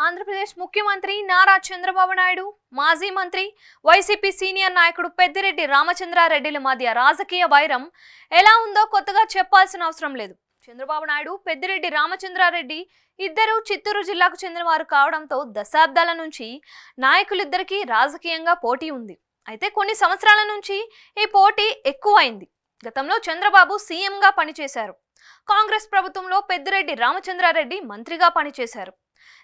ఆంధ్రప్రదేశ్ ముఖ్యమంత్రి నారా చంద్రబాబు నాయుడు, మాజీ మంత్రి, వైసీపీ సీనియర్ నాయకుడు పెద్దిరెడ్డి రామచంద్రారెడ్డిల మధ్య రాజకీయ వైరం ఎలా ఉందో కొత్తగా చెప్పాల్సిన అవసరం లేదు. చంద్రబాబు నాయుడు, పెద్దిరెడ్డి రామచంద్రారెడ్డి ఇద్దరు చిత్తూరు జిల్లాకు చెందినవారు కావడంతో దశాబ్దాల నుంచి నాయకులిద్దరికీ రాజకీయంగా పోటీ ఉంది. అయితే కొన్ని సంవత్సరాల నుంచి ఈ పోటీ ఎక్కువైంది. గతంలో చంద్రబాబు సీఎంగా పనిచేశారు. కాంగ్రెస్ ప్రభుత్వంలో పెద్దిరెడ్డి రామచంద్రారెడ్డి మంత్రిగా పనిచేశారు.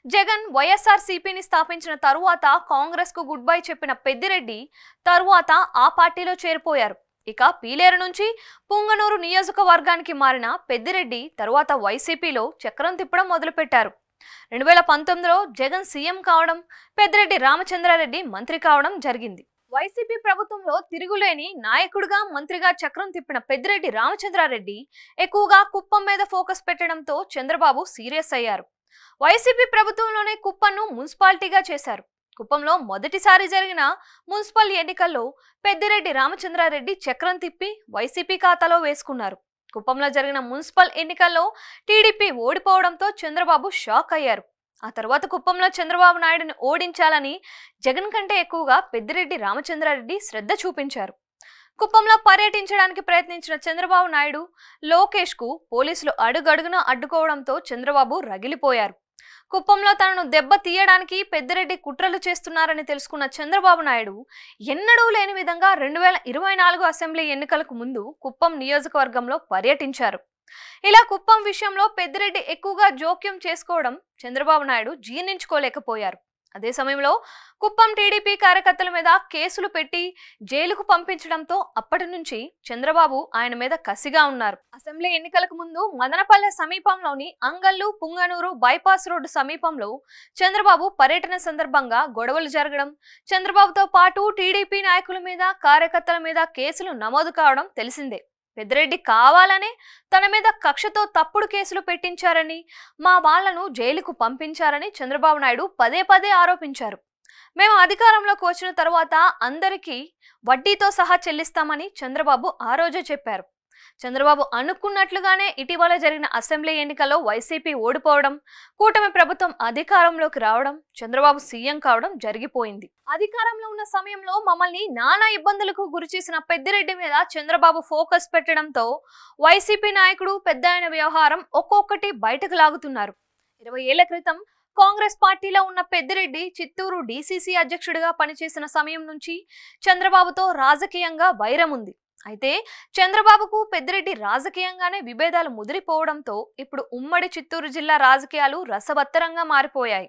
జగన్ వైఎస్ఆర్సీపీని స్థాపించిన తరువాత కాంగ్రెస్ కు గుడ్ బై చెప్పిన పెద్దిరెడ్డి తరువాత ఆ పార్టీలో చేరిపోయారు. ఇక పీలేరు నుంచి పుంగనూరు నియోజకవర్గానికి మారిన పెద్దిరెడ్డి తరువాత వైసీపీలో చక్రం తిప్పడం మొదలుపెట్టారు. 2019లో జగన్ సీఎం కావడం, పెద్దిరెడ్డి రామచంద్రారెడ్డి మంత్రి కావడం జరిగింది. వైసీపీ ప్రభుత్వంలో తిరుగులేని నాయకుడిగా మంత్రిగా చక్రం తిప్పిన పెద్దిరెడ్డి రామచంద్రారెడ్డి ఎక్కువగా కుప్పం మీద ఫోకస్ పెట్టడంతో చంద్రబాబు సీరియస్ అయ్యారు. వైసీపీ ప్రభుత్వంలోనే కుప్పంను మున్సిపాలిటీగా చేశారు. కుప్పంలో మొదటిసారి జరిగిన మున్సిపల్ ఎన్నికల్లో పెద్దిరెడ్డి రామచంద్రారెడ్డి చక్రం తిప్పి వైసీపీ ఖాతాలో వేసుకున్నారు. కుప్పంలో జరిగిన మున్సిపల్ ఎన్నికల్లో టీడీపీ ఓడిపోవడంతో చంద్రబాబు షాక్ అయ్యారు. ఆ తర్వాత కుప్పంలో చంద్రబాబు నాయుడుని ఓడించాలని జగన్ కంటే ఎక్కువగా పెద్దిరెడ్డి రామచంద్రారెడ్డి శ్రద్ధ చూపించారు. కుప్పంలో పర్యటించడానికి ప్రయత్నించిన చంద్రబాబు నాయుడు, లోకేష్ కు పోలీసులు అడుగడుగునా అడ్డుకోవడంతో చంద్రబాబు రగిలిపోయారు. కుప్పంలో తనను దెబ్బ తీయడానికి పెద్దిరెడ్డి కుట్రలు చేస్తున్నారని తెలుసుకున్న చంద్రబాబు నాయుడు ఎన్నడూ లేని విధంగా 2024 అసెంబ్లీ ఎన్నికలకు ముందు కుప్పం నియోజకవర్గంలో పర్యటించారు. ఇలా కుప్పం విషయంలో పెద్దిరెడ్డి ఎక్కువగా జోక్యం చేసుకోవడం చంద్రబాబు నాయుడు జీర్ణించుకోలేకపోయారు. అదే సమయంలో కుప్పం టీడీపీ కార్యకర్తల మీద కేసులు పెట్టి జైలుకు పంపించడంతో అప్పటి నుంచి చంద్రబాబు ఆయన మీద కసిగా ఉన్నారు. అసెంబ్లీ ఎన్నికలకు ముందు మదనపల్లె సమీపంలోని అంగల్లు పుంగనూరు బైపాస్ రోడ్డు సమీపంలో చంద్రబాబు పర్యటన సందర్భంగా గొడవలు జరగడం, చంద్రబాబుతో పాటు టీడీపీ నాయకుల మీద కార్యకర్తల మీద కేసులు నమోదు కావడం తెలిసిందే. పెద్దిరెడ్డి కావాలనే తన మీద కక్షతో తప్పుడు కేసులు పెట్టించారని, మా వాళ్లను జైలుకు పంపించారని చంద్రబాబు నాయుడు పదే పదే ఆరోపించారు. మేము అధికారంలోకి వచ్చిన తర్వాత అందరికీ వడ్డీతో సహా చెల్లిస్తామని చంద్రబాబు ఆ రోజే చెప్పారు. చంద్రబాబు అనుకున్నట్లుగానే ఇటీవల జరిగిన అసెంబ్లీ ఎన్నికల్లో వైసీపీ ఓడిపోవడం, కూటమి ప్రభుత్వం అధికారంలోకి రావడం, చంద్రబాబు సీఎం కావడం జరిగిపోయింది. అధికారంలో ఉన్న సమయంలో మమ్మల్ని నానా ఇబ్బందులకు గురిచేసిన పెద్దిరెడ్డి మీద చంద్రబాబు ఫోకస్ పెట్టడంతో వైసీపీ నాయకుడు పెద్దాయన వ్యవహారం ఒక్కొక్కటి బయటకు లాగుతున్నారు. 20 ఏళ్ల క్రితం కాంగ్రెస్ పార్టీలో ఉన్న పెద్దిరెడ్డి చిత్తూరు డీసీసీ అధ్యక్షుడిగా పనిచేసిన సమయం నుంచి చంద్రబాబుతో రాజకీయంగా వైరం ఉంది. అయితే చంద్రబాబుకు పెద్దిరెడ్డి రాజకీయంగానే విభేదాలు ముదిరిపోవడంతో ఇప్పుడు ఉమ్మడి చిత్తూరు జిల్లా రాజకీయాలు రసవత్తరంగా మారిపోయాయి.